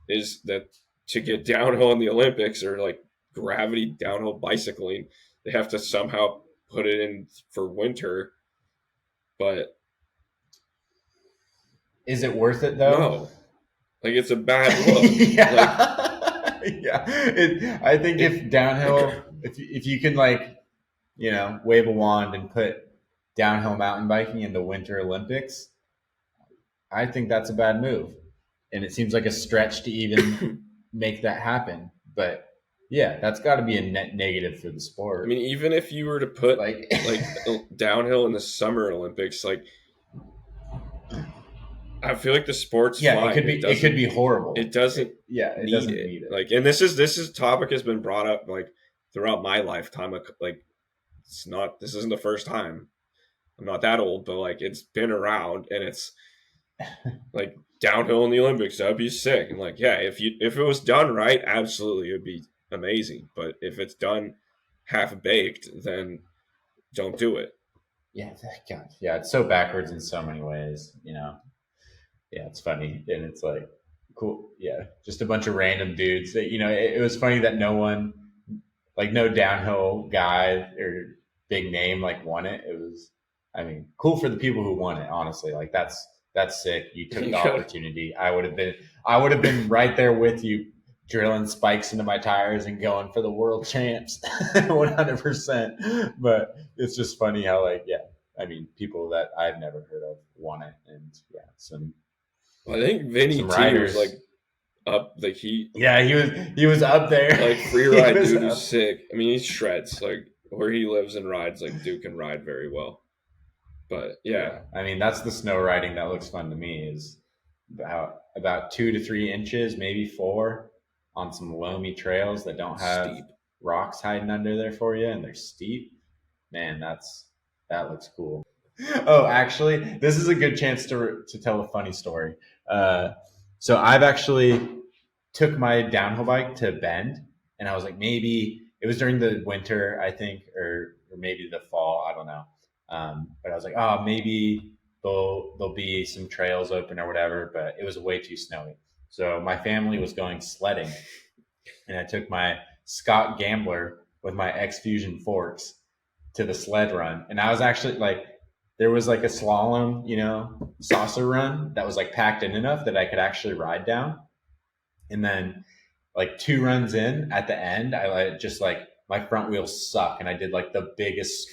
is that to get downhill in the Olympics, or like gravity downhill bicycling, they have to somehow put it in for winter. But is it worth it though? No. Like, it's a bad look. I think if downhill, if you can, like, you know, wave a wand and put downhill mountain biking in the Winter Olympics, I think that's a bad move. And it seems like a stretch to even make that happen. But yeah, that's got to be a net negative for the sport. I mean, even if you were to put like downhill in the Summer Olympics, like, I feel like the sport's fine. It could be horrible. It doesn't. It doesn't need it. Like, and this topic has been brought up like throughout my lifetime. Like, this isn't the first time. I'm not that old, but like, it's been around, and it's like, downhill in the Olympics. That'd be sick. And like, yeah, if it was done right, absolutely, it would be amazing. But if it's done half baked, then don't do it. Yeah, God, yeah, it's so backwards in so many ways, you know. Yeah, it's funny, and it's like cool. Yeah, just a bunch of random dudes. That, you know, it was funny that no one, like no downhill guy or big name, like won it. It was, I mean, cool for the people who won it. Honestly, like that's sick. You took the opportunity. I would have been right there with you, drilling spikes into my tires and going for the world champs, 100%. But it's just funny how, like, yeah, I mean, people that I've never heard of won it, and yeah, I think Vinny T was like up, like he was up there, like free ride dude is sick. I mean, he shreds, like where he lives and rides, like dude can ride very well. But yeah, I mean, that's the snow riding that looks fun to me, is about 2 to 3 inches, maybe 4, on some loamy trails that don't have steep rocks hiding under there for you, and they're steep. Man, that looks cool. Oh, actually, this is a good chance to tell a funny story. So I've actually took my downhill bike to Bend, and I was like, maybe it was during the winter, I think, or maybe the fall, I don't know. But I was like, oh, maybe there'll be some trails open or whatever, but it was way too snowy. So my family was going sledding, and I took my Scott Gambler with my X Fusion forks to the sled run. And I was actually like, there was like a slalom, you know, saucer run that was like packed in enough that I could actually ride down. And then like 2 runs in at the end, I just like, my front wheels suck. And I did like the biggest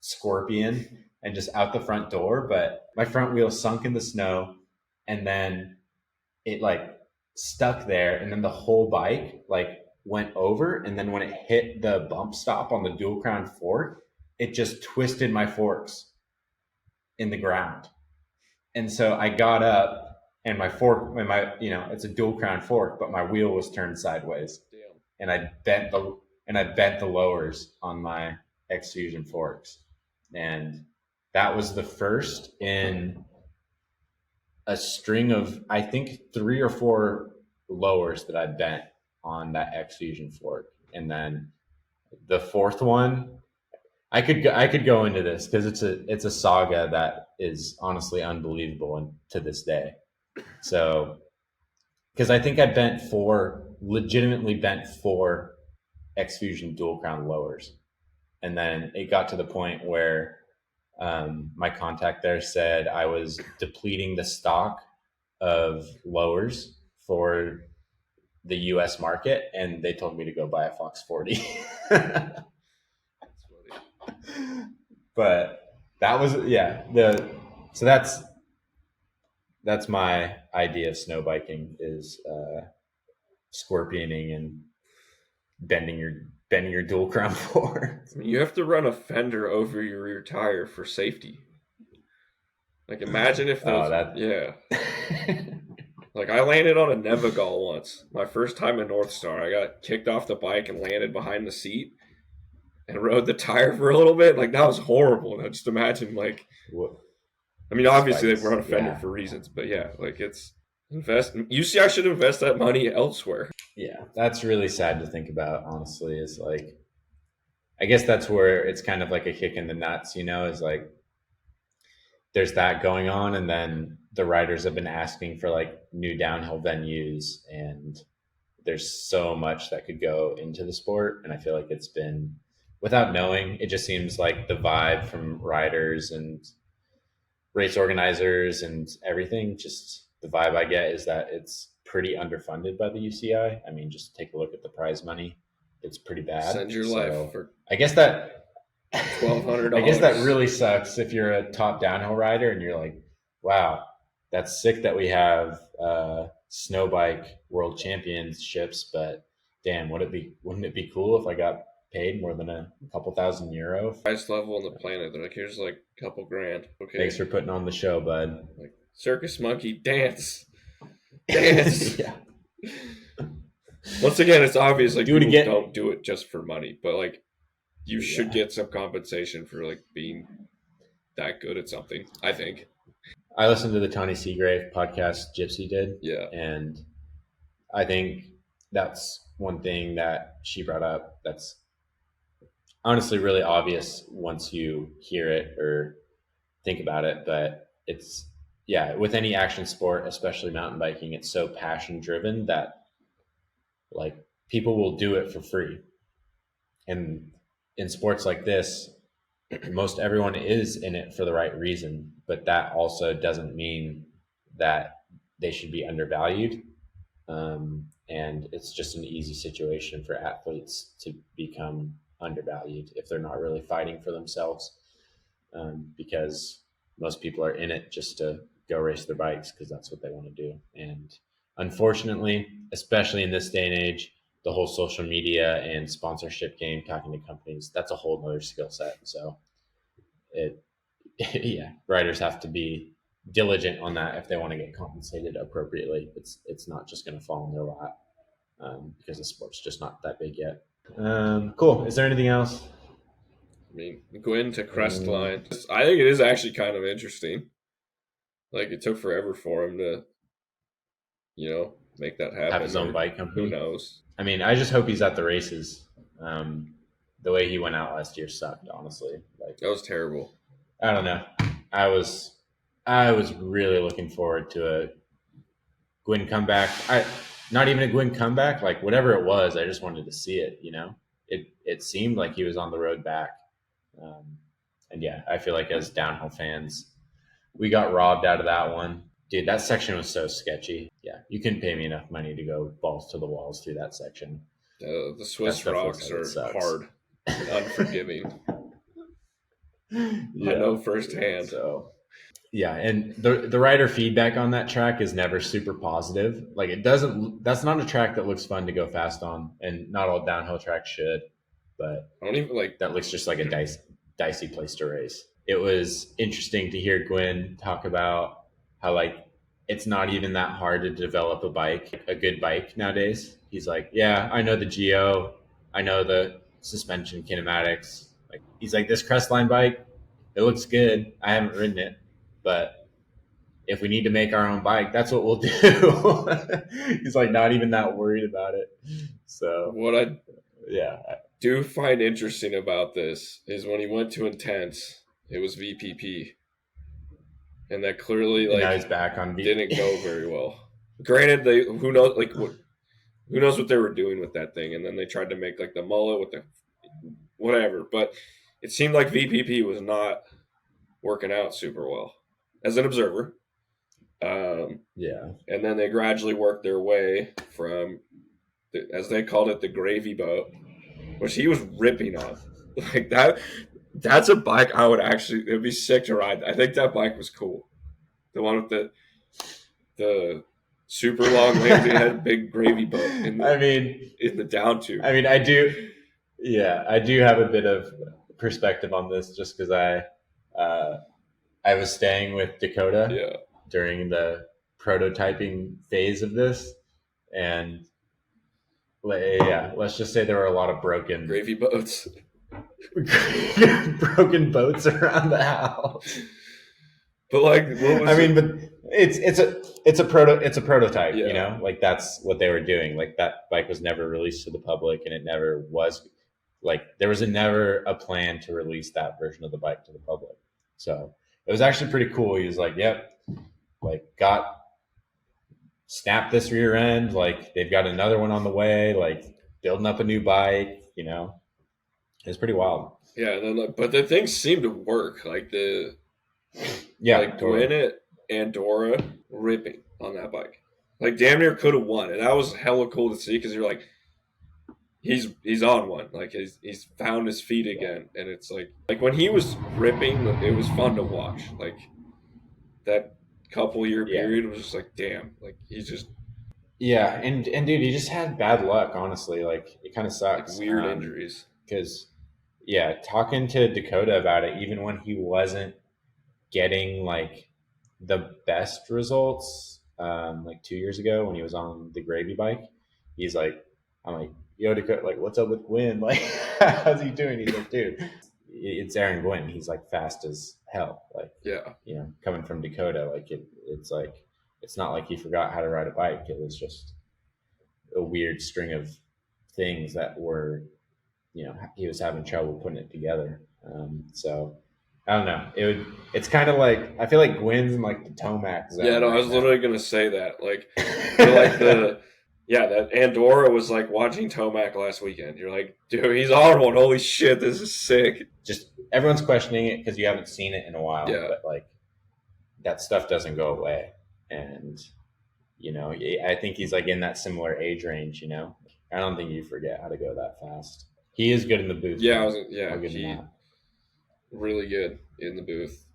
scorpion and just out the front door, but my front wheel sunk in the snow, and then it like stuck there, and then the whole bike like went over, and then when it hit the bump stop on the dual crown fork, it just twisted my forks in the ground. And so I got up, and my fork, you know, it's a dual crown fork, but my wheel was turned sideways. Damn. And I bent the lowers on my X Fusion forks. And that was the first in a string of, I think, 3 or 4 lowers that I bent on that X Fusion fork. And then the 4th one, I could go into this because it's a saga that is honestly unbelievable, and to this day. So, because I think I legitimately bent 4 X Fusion dual crown lowers. And then it got to the point where my contact there said I was depleting the stock of lowers for the US market, and they told me to go buy a Fox 40. But that was, yeah, so that's my idea of snow biking, is scorpioning and bending your dual crown fork. You have to run a fender over your rear tire for safety. Like, imagine if yeah. Like, I landed on a Nevagal once. My first time in North Star. I got kicked off the bike and landed behind the seat and rode the tire for a little bit. Like, that was horrible. And I just imagine, like, I mean, obviously they've run a fender for reasons, but yeah, like, it's UCI should invest that money elsewhere. Yeah, that's really sad to think about, honestly, is like, I guess that's where it's kind of like a kick in the nuts, you know, is like, there's that going on, and then the riders have been asking for like new downhill venues, and there's so much that could go into the sport. And I feel like it's been, without knowing, it just seems like the vibe from riders and race organizers and everything, just the vibe I get is that it's pretty underfunded by the UCI. I mean, just take a look at the prize money. It's pretty bad. Send your life for, I guess that $1,200. I guess that really sucks if you're a top downhill rider and you're like, wow, that's sick that we have snow bike world championships, but damn, wouldn't it be cool if I got paid more than a couple €1,000? Highest level on the planet. They're like, here's like a couple grand. Okay. Thanks for putting on the show, bud. Like, circus monkey, dance. Yeah. Once again, it's obvious, like, people don't do it just for money, but like, you should get some compensation for like being that good at something, I think. I listened to the Tawny Seagrave podcast Gypsy did. Yeah. And I think that's one thing that she brought up that's honestly really obvious once you hear it or think about it. But it's, yeah, with any action sport, especially mountain biking, it's so passion driven that like people will do it for free. And in sports like this, most everyone is in it for the right reason, but that also doesn't mean that they should be undervalued. And it's just an easy situation for athletes to become undervalued if they're not really fighting for themselves, because most people are in it just to go race their bikes because that's what they want to do. And unfortunately, especially in this day and age, the whole social media and sponsorship game, talking to companies, that's a whole nother skill set. So yeah, riders have to be diligent on that if they want to get compensated appropriately. It's not just going to fall in their lap, because the sport's just not that big yet. Cool. Is there anything else? I mean, Gwin to Crestline. I think it is actually kind of interesting. Like, it took forever for him to, make that happen. Have his own bike company. Who knows? I mean, I just hope he's at the races. The way he went out last year sucked, honestly. Like, that was terrible. I don't know. I was really looking forward to a Gwin comeback. Not even a Gwin comeback, like whatever it was, I just wanted to see it, It seemed like he was on the road back. And yeah, I feel like as downhill fans, we got robbed out of that one. Dude, that section was so sketchy. Yeah, you couldn't pay me enough money to go balls to the walls through that section. The Swiss rocks are hard and unforgiving. Yeah, I know firsthand. So yeah, and the rider feedback on that track is never super positive. Like, that's not a track that looks fun to go fast on, and not all downhill tracks should, but I don't even like that looks just like a dicey place to race. It was interesting to hear Gwin talk about how like it's not even that hard to develop a good bike nowadays. He's like, yeah, I know the geo, I know the suspension kinematics. Like, he's like, this Crestline bike, it looks good. I haven't ridden it, but if we need to make our own bike, that's what we'll do. He's like, not even that worried about it. So what I yeah do find interesting about this is when he went to Intense, it was VPP, and that clearly now he's back on didn't go very well. Granted, who knows what they were doing with that thing, and then they tried to make like the mullet with the whatever, but it seemed like VPP was not working out super well as an observer. Yeah, and then they gradually worked their way from, as they called it, the gravy boat, which he was ripping on. Like that. That's a bike I would it'd be sick to ride. I think that bike was cool. The one with the super long lazy head, big gravy boat in the down tube. I mean, I do have a bit of perspective on this just because I was staying with Dakotah during the prototyping phase of this, and let's just say there were a lot of broken gravy boats. Broken boats around the house. But like, but it's a prototype, like that's what they were doing. Like, that bike was never released to the public, and it never was, like, there was never a plan to release that version of the bike to the public. So it was actually pretty cool. He was like, yep, like, snapped this rear end, like they've got another one on the way, like building up a new bike, It's pretty wild. Yeah, but the things seem to work. Like Gwin and Dora ripping on that bike. Like, damn near could have won. And that was hella cool to see because you're like, he's on one. Like, he's found his feet again. And it's like when he was ripping, it was fun to watch. Like, that couple year period was just like, damn. Like, he's just. Yeah, and dude, he just had bad luck, honestly. Like, it kind of sucks. Like, weird injuries. Because. Yeah, talking to Dakotah about it, even when he wasn't getting like the best results, like 2 years ago when he was on the gravy bike, he's like, I'm like, yo, Dakotah, like, what's up with Gwin? Like, how's he doing? He's like, dude, it's Aaron Gwin. He's like fast as hell. Like, Yeah. Coming from Dakotah, like it's like, it's not like he forgot how to ride a bike. It was just a weird string of things that were, he was having trouble putting it together. So I don't know. It's kind of like, I feel like Gwyn's in like the Tomac zone. Yeah, no, I was literally gonna say that. Like, that Andorra was like watching Tomac last weekend. You're like, dude, he's on one. Holy shit, this is sick. Just everyone's questioning it because you haven't seen it in a while. Yeah. But like, that stuff doesn't go away. And I think he's like in that similar age range. I don't think you forget how to go that fast. He is good in the booth. Yeah, he really good in the booth.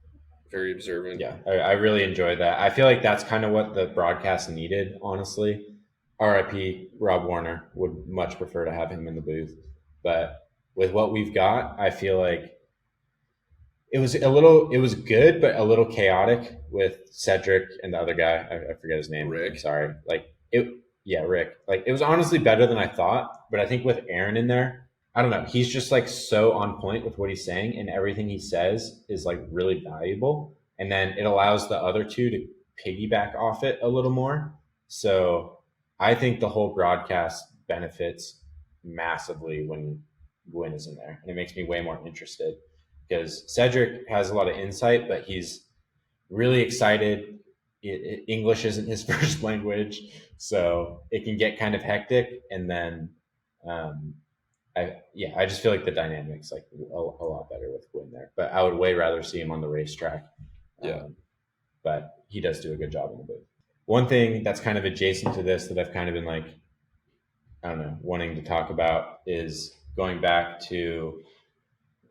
Very observant. Yeah, I really enjoyed that. I feel like that's kind of what the broadcast needed, honestly. RIP Rob Warner, would much prefer to have him in the booth. But with what we've got, I feel like it was good, but a little chaotic with Cedric and the other guy. I forget his name. Rick. I'm sorry. Rick. Like, it was honestly better than I thought. But I think with Aaron in there, I don't know. He's just like so on point with what he's saying, and everything he says is like really valuable. And then it allows the other two to piggyback off it a little more. So I think the whole broadcast benefits massively when Gwin is in there, and it makes me way more interested because Cedric has a lot of insight, but he's really excited. English isn't his first language, so it can get kind of hectic. And then, I just feel like the dynamics like a lot better with Gwin there. But I would way rather see him on the racetrack. Yeah. But he does do a good job in the booth. One thing that's kind of adjacent to this that I've kind of been like, I don't know, wanting to talk about is going back to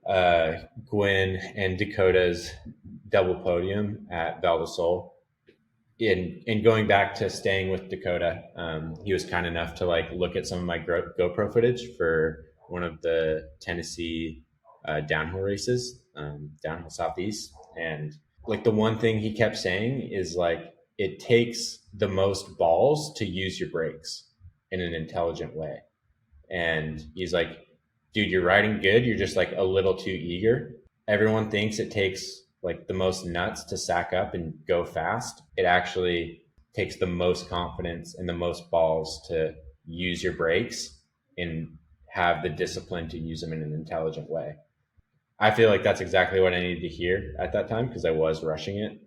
Gwin and Dakotah's double podium at Val di Sole. In going back to staying with Dakotah, he was kind enough to like look at some of my GoPro footage for one of the Tennessee downhill races, downhill Southeast. And like the one thing he kept saying is like, it takes the most balls to use your brakes in an intelligent way. And he's like, dude, you're riding good. You're just like a little too eager. Everyone thinks it takes like the most nuts to sack up and go fast. It actually takes the most confidence and the most balls to use your brakes and have the discipline to use them in an intelligent way. I feel like that's exactly what I needed to hear at that time because I was rushing it.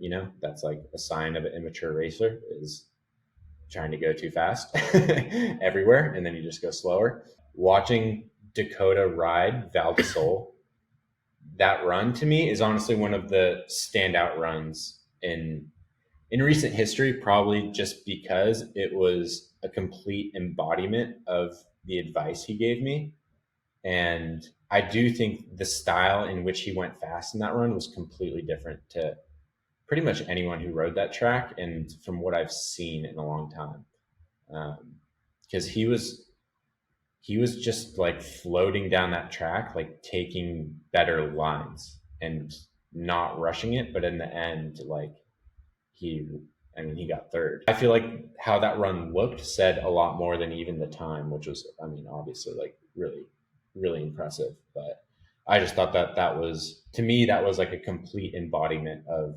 That's like a sign of an immature racer, is trying to go too fast everywhere, and then you just go slower. Watching Dakotah ride Val di Sole, that run to me is honestly one of the standout runs in recent history, probably just because it was a complete embodiment of the advice he gave me. And I do think the style in which he went fast in that run was completely different to pretty much anyone who rode that track, and from what I've seen in a long time. Because he was just like floating down that track, like taking better lines and not rushing it. But in the end, like he got third. I feel like how that run looked said a lot more than even the time, which was, obviously like really, really impressive. But I just thought that was, to me, that was like a complete embodiment of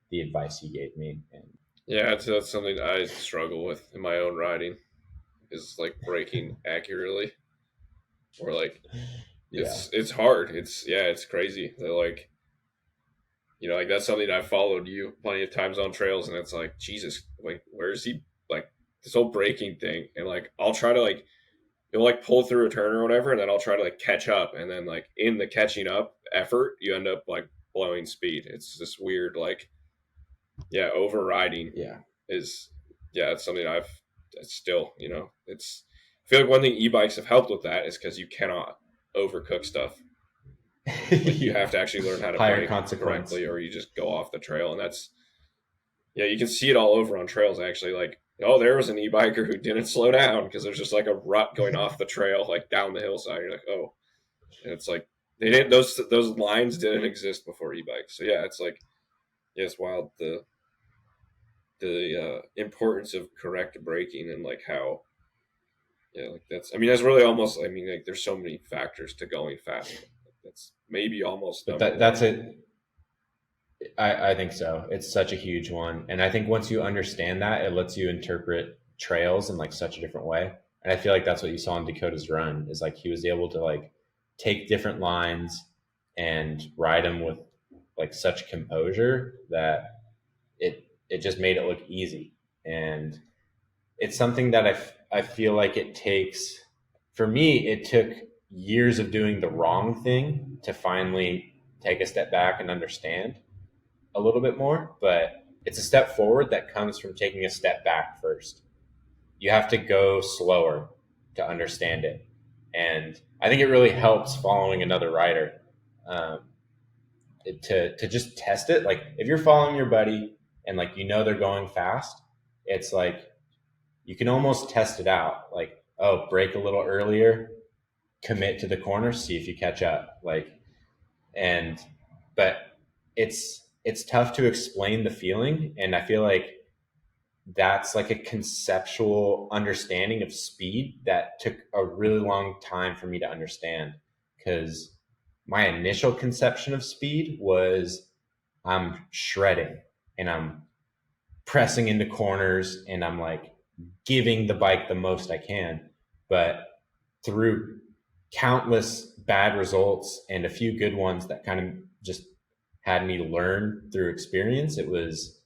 the advice he gave me. And yeah, that's something I struggle with in my own riding, is like braking accurately, or like it's hard. It's crazy. They're like, like that's something I've followed you plenty of times on trails, and it's like, Jesus, like where's he, like this whole braking thing, and like I'll try to like, you'll like pull through a turn or whatever, and then I'll try to like catch up, and then like in the catching up effort, you end up like blowing speed. It's this weird like, overriding. It's something it's still, it's, I feel like one thing e-bikes have helped with that is because you cannot overcook stuff. Like you have to actually learn how to brake correctly, or you just go off the trail. And that's, you can see it all over on trails actually. Like, oh, there was an e-biker who didn't slow down because there's just like a rut going off the trail, like down the hillside. You're like, oh, and it's like they didn't, those lines didn't exist before e-bikes. So it's like, it's wild the importance of correct braking, and like how, like that's really almost, like there's so many factors to going fast. It's maybe almost. But that's it. I think so. It's such a huge one. And I think once you understand that, it lets you interpret trails in like such a different way. And I feel like that's what you saw in Dakotah's run is like he was able to like take different lines and ride them with like such composure that it just made it look easy. And it's something that I feel like it takes, for me, it took years of doing the wrong thing to finally take a step back and understand a little bit more, but it's a step forward that comes from taking a step back first. You have to go slower to understand it. And I think it really helps following another rider to just test it. Like if you're following your buddy and like, they're going fast, it's like, you can almost test it out. Like, oh, brake a little earlier, commit to the corner, see if you catch up. But it's tough to explain the feeling. And I feel like that's like a conceptual understanding of speed that took a really long time for me to understand, because my initial conception of speed was I'm shredding and I'm pressing into corners and I'm like giving the bike the most I can. But through countless bad results and a few good ones that kind of just had me learn through experience, it was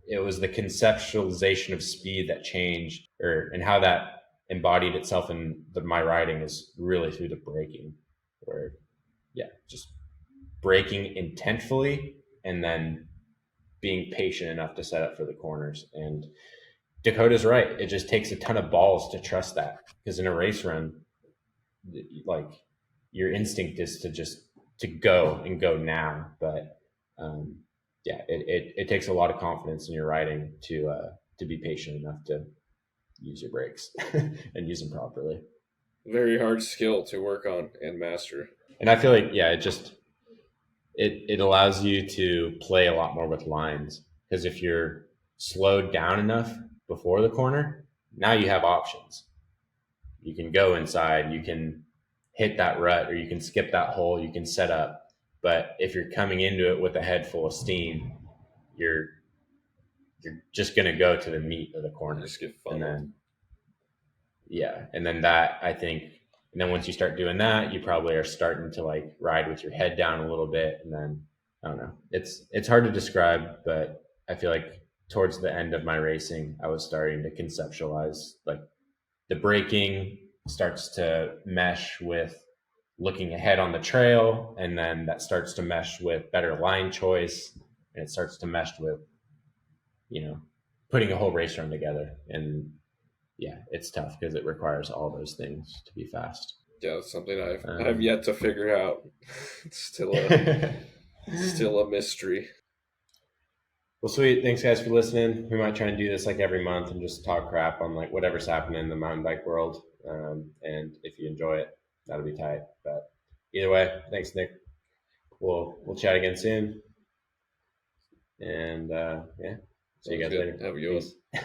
the conceptualization of speed that changed, and how that embodied itself in my riding is really through the braking, where just braking intentfully and then being patient enough to set up for the corners. And Dakotah's right. It just takes a ton of balls to trust that, because in a race run, like your instinct is to go and go now. But it takes a lot of confidence in your riding to be patient enough to use your brakes and use them properly. Very hard skill to work on and master. And I feel like, it allows you to play a lot more with lines, because if you're slowed down enough before the corner, now you have options. You can go inside, you can hit that rut, or you can skip that hole, you can set up. But if you're coming into it with a head full of steam, you're just going to go to the meat of the corner. Just get funneled. And then that, I think, and then once you start doing that, you probably are starting to like ride with your head down a little bit. And then, I don't know, it's hard to describe, but I feel like towards the end of my racing, I was starting to conceptualize, like the braking starts to mesh with looking ahead on the trail, and then that starts to mesh with better line choice, and it starts to mesh with, putting a whole race run together. And it's tough because it requires all those things to be fast. Yeah, it's something I've yet to figure out. It's still a mystery. Well, sweet. Thanks, guys, for listening. We might try and do this like every month and just talk crap on like whatever's happening in the mountain bike world. And if you enjoy it, that'll be tight. But either way, thanks, Nik. We'll chat again soon. And see you guys later. Have a good one.